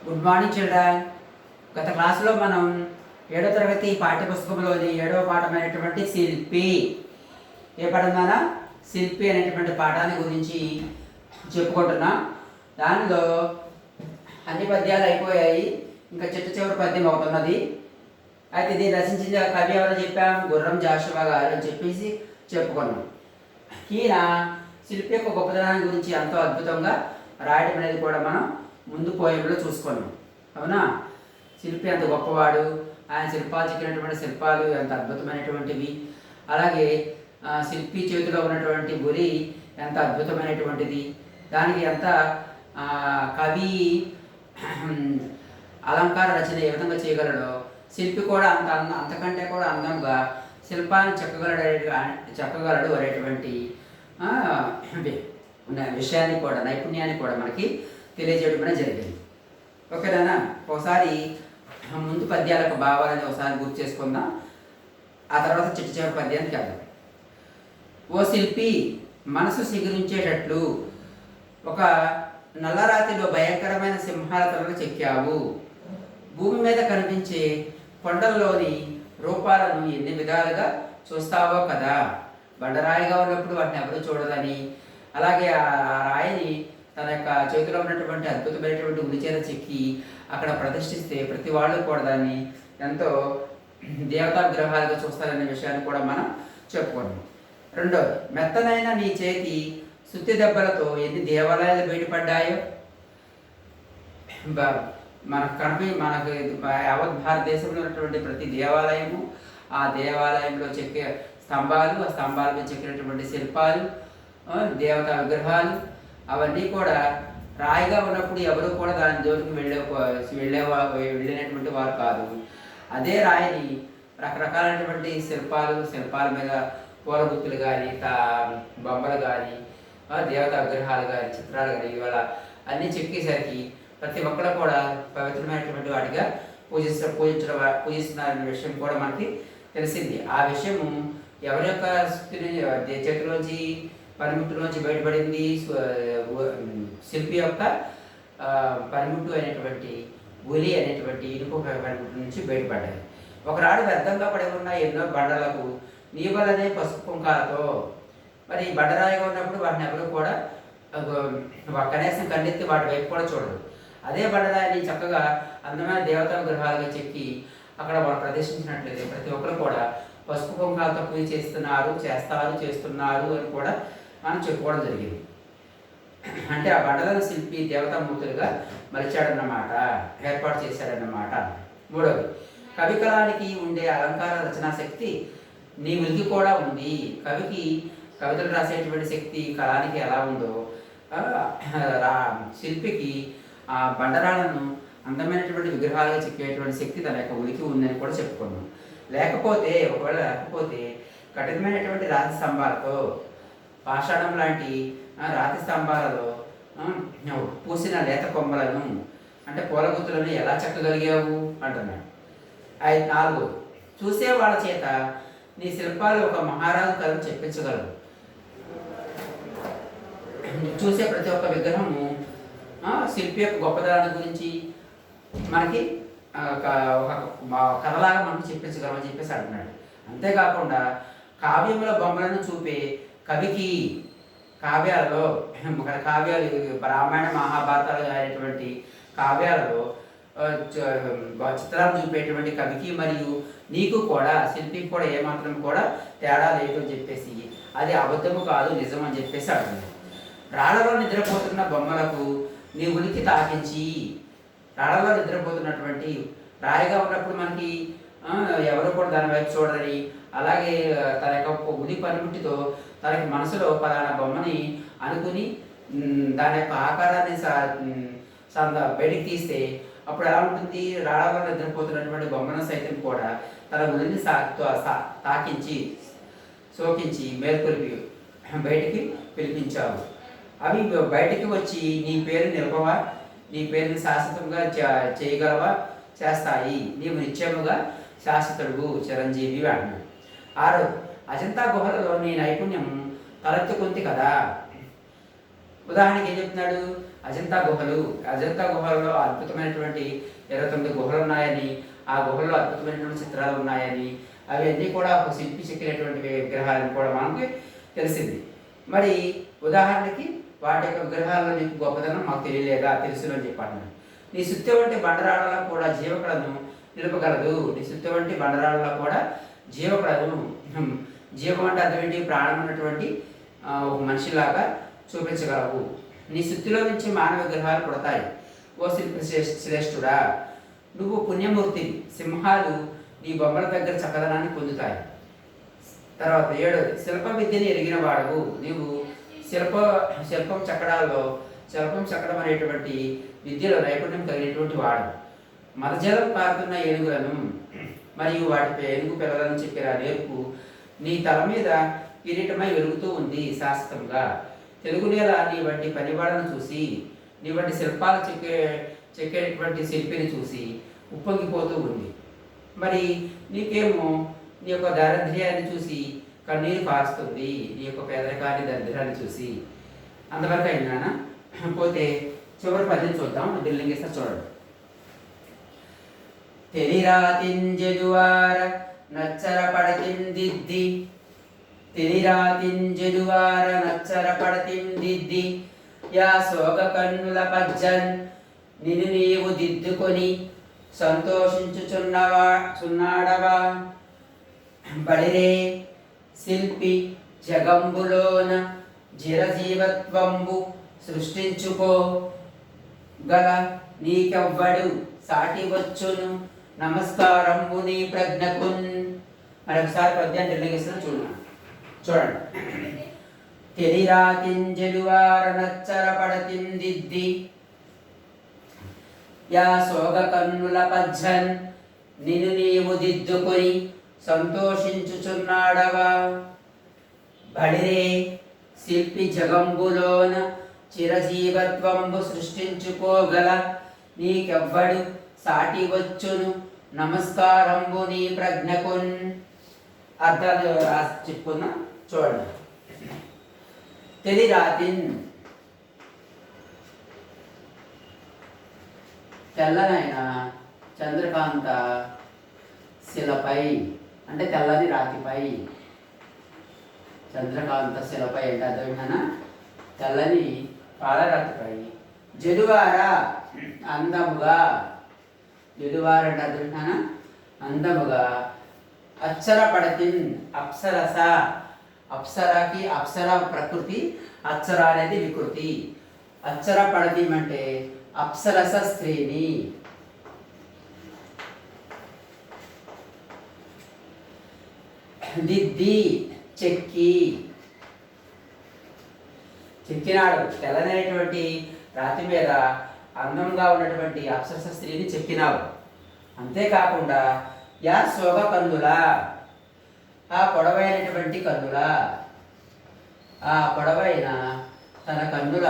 Good morning children. గత క్లాసులో మనం 7వ తరగతి పాఠ్యపుస్తకంలోని 7వ పాఠమైనటువంటి శిల్పి ఏ పాఠం శిల్పి అనేటువంటి పాఠాన్ని గురించి చెప్పుకుంటున్నాం. దానిలో అన్ని పద్యాలు అయిపోయాయి, ఇంకా చివరి పద్యం అవుతున్నది. అయితే దీన్ని రచించిన కవి ఎవరో చెప్పాం, గుర్రం జాషువా గారు అని చెప్పేసి చెప్పుకున్నాం. ఈయన శిల్పి యొక్క గొప్పతనాన్ని గురించి ఎంతో అద్భుతంగా రాయడం అనేది కూడా మనం ముందు పోయంలో చూసుకున్నాం. అవునా? శిల్పి ఎంత గొప్పవాడు, ఆయన శిల్పాలు చెక్కినటువంటి శిల్పాలు ఎంత అద్భుతమైనటువంటివి, అలాగే శిల్పి చేతిలో ఉన్నటువంటి గురి ఎంత అద్భుతమైనటువంటిది, దానికి ఎంత కవి అలంకార రచన ఏ విధంగా చేయగలడో శిల్పి కూడా అంతకంటే కూడా అందంగా శిల్పాన్ని చెక్కగలడు అనేటువంటి విషయాన్ని కూడా, నైపుణ్యాన్ని కూడా మనకి తెలియజేయడం జరిగింది. ఓకేనా? ఒకసారి ముందు పద్యాలకు భావాలని ఒకసారి గుర్తు చేసుకుందాం, ఆ తర్వాత చివరి పద్యానికి వెళ్దాం. ఓ శిల్పి, మనసు సిగురించేటట్లు ఒక నల్లరాతిలో భయంకరమైన సింహాల తలను చెక్కావు. భూమి మీద కనిపించే కొండల్లోని రూపాలను ఎన్ని విధాలుగా చూస్తావో కదా. బండరాయిగా ఉన్నప్పుడు వాటిని ఎవరు చూడదని, అలాగే ఆ రాయిని తన యొక్క చేతిలో ఉన్నటువంటి అద్భుతమైనటువంటి ఉలిచేత చెక్కి అక్కడ ప్రతిష్ఠిస్తే ప్రతి వాళ్ళు కూడా దాన్ని ఎంతో దేవతా విగ్రహాలుగా చూస్తారనే విషయాన్ని కూడా మనం చెప్పుకున్నాం. రెండోది, మెత్తనైన నీ చేతి సుత్తి దెబ్బలతో ఎన్ని దేవాలయాలు బయటపడ్డాయో. మనకు యావత్ భారతదేశంలో ఉన్నటువంటి ప్రతి దేవాలయము, ఆ దేవాలయంలో చెక్కే స్తంభాలు, ఆ స్తంభాల మీద చెక్కినటువంటి శిల్పాలు, దేవతా విగ్రహాలు, అవన్నీ కూడా రాయిగా ఉన్నప్పుడు ఎవరు కూడా దాని జోలికి వెళ్ళినటువంటి వారు కాదు. అదే రాయిని రకరకాలైనటువంటి శిల్పాల మీద పూల గుత్తులు కానీ, బొమ్మలు కానీ, దేవతా విగ్రహాలు కానీ, చిత్రాలు కానీ, ఇవాళ అన్నీ చెక్కేసరికి ప్రతి ఒక్కరు కూడా పవిత్రమైనటువంటి వాటిగా పూజిస్తున్నారనే విషయం కూడా మనకి తెలిసింది. ఆ విషయము ఎవరి యొక్క చేతిలోంచి పనిముట్టులోంచి బయటపడింది? శిల్పి యొక్క పనిముట్టు అయినటువంటి ఉలి అనేటువంటి ఇనుప పనిముట్టు నుంచి బయటపడ్డాయి. ఒకనాడు వ్యర్థంగా పడి ఉన్న ఎన్నో బండలకు నీ వల్లనే పసుపు కుంకాలతో, మరి బండరాయిగా ఉన్నప్పుడు వాటిని ఎవరు కూడా కనీసం కన్నెత్తి వాటి వైపు కూడా చూడరు. అదే బండరాయిని చక్కగా అందమైన దేవతా విగ్రహాలుగా చెక్కి అక్కడ వాళ్ళు ప్రదర్శించినట్లయితే ప్రతి ఒక్కరు కూడా పసుపు కుంకాలతో పూజ చేస్తున్నారు అని కూడా మనం చెప్పుకోవడం జరిగింది. అంటే ఆ బండలను శిల్పి దేవతామూర్తులుగా మలిచాడన్నమాట, ఏర్పాటు చేశాడన్నమాట. మూడవది, కవికలానికి ఉండే అలంకార రచనా శక్తి నీ ఉనికి కూడా ఉంది. కవికి కవితలు రాసేటువంటి శక్తి కళానికి ఎలా ఉందో శిల్పికి ఆ బండరాలను అందమైనటువంటి విగ్రహాలుగా చెక్కేటువంటి శక్తి తన యొక్క ఉనికి ఉందని కూడా చెప్పుకున్నాం. ఒకవేళ లేకపోతే కఠినమైనటువంటి రాతి స్తంభాలతో, పాషాణం లాంటి రాతి స్తంభాలలో పూసిన లేత కొమ్మలను అంటే పూల గుత్తులను ఎలా చెక్కగలిగావు అంటున్నాడు. 4, చూసే వాళ్ళ చేత నీ శిల్పాలు ఒక మహారాజు కథను చెప్పించగలవు. చూసే ప్రతి ఒక్క విగ్రహము శిల్పి యొక్క గొప్పతనాన్ని గురించి మనకి ఒక కథలాగా మనకు చెప్పించగలమని చెప్పేసి అంటున్నాడు. అంతేకాకుండా కావ్యముల బొమ్మలను చూపే కవికి కావ్యాలు రామాయణ మహాభారతాలు అయినటువంటి కావ్యాలలో చిత్రాలు చూపేటువంటి కవికి మరియు నీకు కూడా శిల్పికి కూడా ఏమాత్రం కూడా తేడా లేదు అని చెప్పేసి, అది అబద్ధము కాదు నిజం అని చెప్పేసి అంటున్నాడు. రాళ్లలో నిద్రపోతున్న బొమ్మలకు నీ ఉనికి తాకించి, రాళ్లలో నిద్రపోతున్నటువంటి రాయిగా ఉన్నప్పుడు మనకి ఎవరు కూడా దాని వైపు చూడరని, అలాగే తన యొక్క ఉలి పనిముట్టితో తనకి మనసులో పలానా బొమ్మని అనుకుని దాని యొక్క ఆకారాన్ని బయటికి తీస్తే అప్పుడు ఎలా ఉంటుంది? రాళ్లలో నిద్రపోతున్నటువంటి బొమ్మను సైతం కూడా తన ఉలిని తాకించి సోకించి మేల్కొలిపి బయటికి పిలిపించావు. అవి బయటికి వచ్చి నీ పేరు నిలపవా, నీ పేరుని శాశ్వతంగా చేయగలవా, చేస్తాయి. నీవు నిత్యముగా శాశ్వతుడు, చిరంజీవి అన్నాడు. 6, అజంతా గుహలలో నీ నైపుణ్యం తలెత్తుకుంది కదా. ఉదాహరణకి ఏం చెప్తున్నాడు? అజంతా గుహలు. అజంతా గుహలలో అద్భుతమైనటువంటి 29 గుహలు ఉన్నాయని, ఆ గుహల్లో అద్భుతమైనటువంటి చిత్రాలు ఉన్నాయని, అవన్నీ కూడా ఒక శిల్పి చెక్కినటువంటి విగ్రహాలని కూడా మనకి తెలిసింది. మరి ఉదాహరణకి వాటి యొక్క విగ్రహాల్లో నీకు గొప్పదనం మాకు తెలియలేదా, తెలుసును అని చెప్పాను. నీ సుత్తి వంటి బండరాళ్ళలో కూడా జీవకళను నిలుపగలదు. నీ సుత్తి వంటి బండరాళ్ళలో కూడా జీవకళను, జీవం అంటే అర్థం ఏంటి, ప్రాణం ఉన్నటువంటి ఒక మనిషిలాగా చూపించగలవు. నీ సుత్తిలో నుంచి మానవ విగ్రహాలు పుడతాయి. ఓ శిల్పి శ్రేష్ఠుడా, నువ్వు పుణ్యమూర్తి. సింహాలు నీ బొమ్మల దగ్గర చక్కదనాన్ని పొందుతాయి. తర్వాత 7, శిల్ప విద్యని ఎరిగిన వాడవు. నీవు శిల్పం చెక్కడం అనేటువంటి విద్యలో నైపుణ్యం కలిగినటువంటి వాడు. మరజలం పారుతున్న ఏనుగులను మరియు వాటిపై ఏనుగు పిల్లలను చెప్పిన నేర్పు నీ తల మీద కిరీటమై వెలుగుతూ ఉంది శాశ్వతంగా. తెలుగు నేల నీ వంటి పనివాళ్ళను చూసి, నీ వంటి శిల్పాలు చెక్కేటువంటి శిల్పిని చూసి ఉప్పొంగిపోతూ ఉంది. మరి నీకేమో నీ యొక్క దారిద్ర్యాన్ని చూసి కన్నీరు కారుస్తుంది, నీ యొక్క పేదరికాన్ని దరిద్రాన్ని చూసి. అంతవరకు అయినా పోతే చివరి పద్యం చూద్దాం. దిల్లింగేస్తారు చూడండి. తెరిరాతింజెదువార నచ్చర పడతిందిద్ది, తెరిరాతింజెదువార నచ్చర పడతిందిద్ది, యా సోగ కన్నుల పజ్జన్ నిన్ను నీవు దిద్దుకొని సంతోషించుచున్నాడవా. బడిరే శిల్పి జగంబులోన జిరజీవత్వంబు సృష్టించుకో గల నీకెవ్వడు సాటి వచ్చును నమస్కారంబు నీ ప్రజ్ఞకున్. మరొకసారి పద్యాన్ని నిర్ణయిస్తున్నా చూడండి. తెలిరాతింజెలువార నచ్చర పడతిందిద్ది, యా సోగ కన్నుల పజ్జన్ నిన్ను నీవు దిద్దుకొని సంతోషించుచున్నాడవా. బడిరే శిల్పి జగంబులోన చిరజీవత్వంబు సృష్టించుకోగల నీకెవ్వడు సాటి వచ్చును నమస్కారంబు నీ ప్రజ్ఞకున్. అర్థాలు రాసి చెప్పుకున్నా చూడండి. తెలిరాతిన్ తెల్లనైన చంద్రకాంత శిలపై, అంటే తెల్లని రాతిపై. చంద్రకాంత శిలపై అంటే అర్థమైనా తెల్లని పాలరాతిపై. జడువార అందముగా, జడువార అంటే అర్థమైనా అందముగా. అక్షర పడతిన్ అప్సరస, అప్సరాకి అప్సర ప్రకృతి, అక్షర అనేది వికృతి. అక్షర పడతిం అంటే అప్సరస స్త్రీని. దిద్ది చెక్కినాడు. తెల్లనైనటువంటి రాతి మీద అందంగా ఉన్నటువంటి అప్సరస స్త్రీని చెక్కినావు. అంతేకాకుండా యా సోగ కన్నుల, ఆ పొడవైనటువంటి కన్నుల, ఆ పొడవైన తన కన్నుల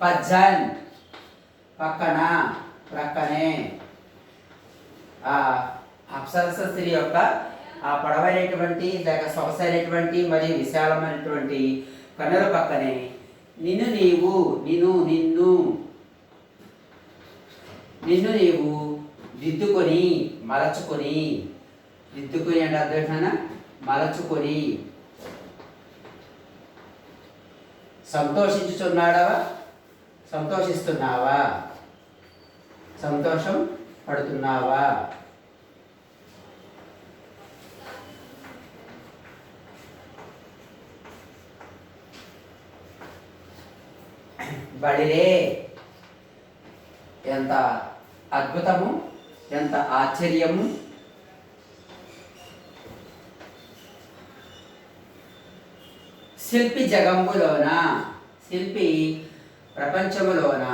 పజ్జన్ ప్రక్కనే ఆ అప్సరస స్త్రీ యొక్క ఆ పొడవైనటువంటి లేక సొగసైనటువంటి మరియు విశాలమైనటువంటి కన్నుల పక్కనే నిన్ను నీవు దిద్దుకొని మలచుకొని. దిద్దుకొని అంటే అర్థం మలచుకొని. సంతోషిస్తున్నావా, సంతోషం పడుతున్నావా. బడిరే ఎంత అద్భుతము, ఎంత ఆశ్చర్యము. శిల్పి జగంబులోన, శిల్పి ప్రపంచములోన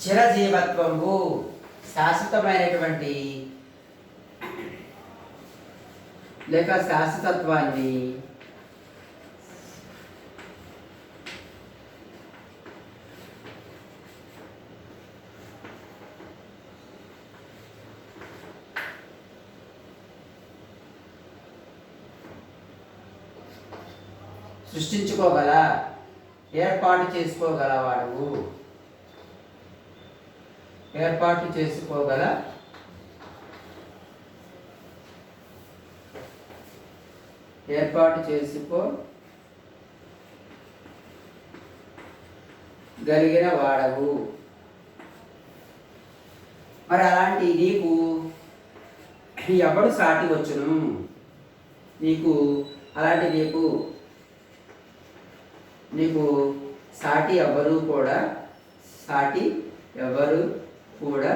చిరజీవత్వంబు శాశ్వతమైనటువంటి లేక శాశ్వతత్వాన్ని సృష్టించుకోగల, ఏర్పాటు చేసుకోగలవాడు. ఏర్పాటు చేసుకోగల గలిగిన వాడవు. మరి అలాంటి నీకు ఎవడు సాటి వచ్చును? నీకు అలాంటి నీకు సాటి ఎవరు కూడా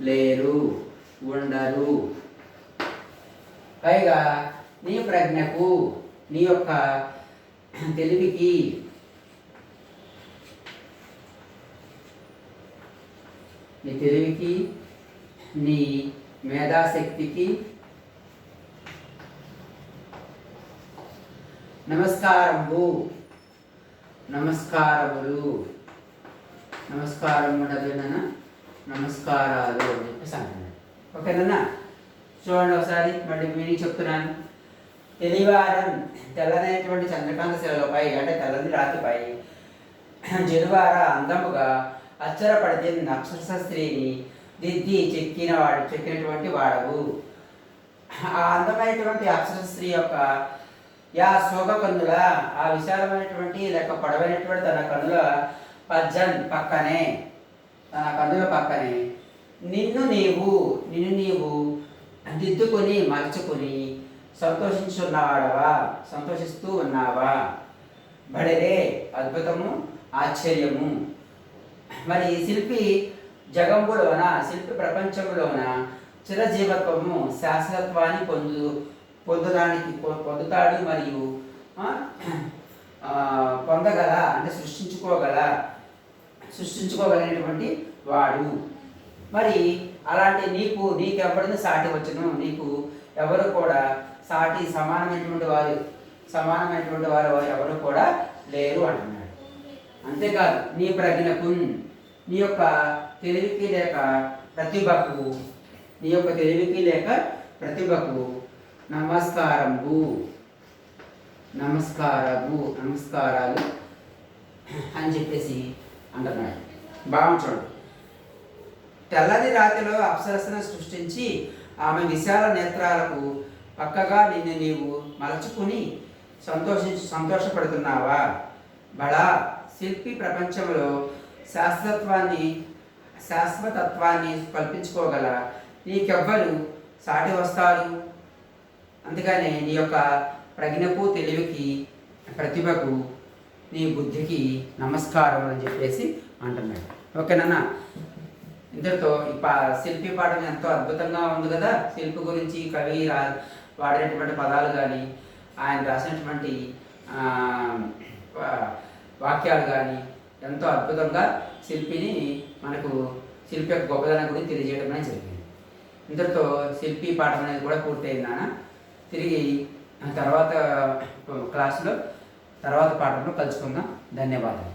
లేరు, ఉండరు. పైగా నీ ప్రజ్ఞకు, నీ యొక్క తెలివికి, నీ మేధాశక్తికి నమస్కారములు నమస్కారాలు అని చెప్పేసి అంటున్నాడు. ఓకేనా? చూడండి ఒకసారి మళ్ళీ మీనింగ్ చెప్తున్నాను. తెలివారం తెల్లనైనటువంటి చంద్రకాంత శిలపై, అంటే తెల్లని రాతిపై జనువార అందముగా అచ్చరపడితే అక్షరస స్త్రీని దిద్ది చెక్కినటువంటి వాడవు. ఆ అందమైనటువంటి అక్షర స్త్రీ యొక్క శోభ కన్నుల, ఆ విశాలమైనటువంటి లేక పొడవైనటువంటి తన కన్నుల పక్కనే నిన్ను నీవు దిద్దుకొని మలుచుకొని సంతోషిస్తూ ఉన్నావా? బడిరే అద్భుతము, ఆశ్చర్యము. మరి శిల్పి జగంబులోన, శిల్పి ప్రపంచంలోన చిరజీవత్వము, శాశ్వతత్వాన్ని పొందుతాడు మరియు పొందగల, అంటే సృష్టించుకోగలిగినటువంటి వాడు. మరి అలాంటి నీకెవరిని సాటి వచ్చును? నీకు ఎవరు కూడా సాటి సమానమైనటువంటి వారు ఎవరు కూడా లేరు అంటున్నాడు. అంతేకాదు నీ ప్రజ్ఞకు, నీ యొక్క తెలివికి లేక ప్రతిభకు నమస్కారాలు అని చెప్పేసి అంటున్నాడు. బాగుంచండి. తెల్లని రాతిలో అప్సరసను సృష్టించి ఆమె విశాల నేత్రాలకు పక్కగా నిన్ను నీవు మలచుకుని సంతోషపడుతున్నావా? బడా శిల్పి ప్రపంచంలో శాశ్వతత్వాన్ని కల్పించుకోగల నీకెవ్వరు సాటి వస్తారు? అందుకనే నీ యొక్క ప్రజ్ఞకు, తెలివికి, ప్రతిభకు, నీ బుద్ధికి నమస్కారం అని చెప్పేసి అంటున్నాడు. ఓకేనా? ఇంతటితో శిల్పి పాఠం ఎంతో అద్భుతంగా ఉంది కదా. శిల్పి గురించి కవి వాడినటువంటి పదాలు కానీ, ఆయన రాసినటువంటి వాక్యాలు కానీ ఎంతో అద్భుతంగా శిల్పి యొక్క గొప్పదనం గురించి తెలియజేయడం అనేది జరిగింది. ఇంతటితో శిల్పి పాఠం అనేది కూడా పూర్తయింది నాన్న. తిరిగి తర్వాత క్లాసులో తర్వాత పాఠంలో కలుసుకుందాం. ధన్యవాదాలు.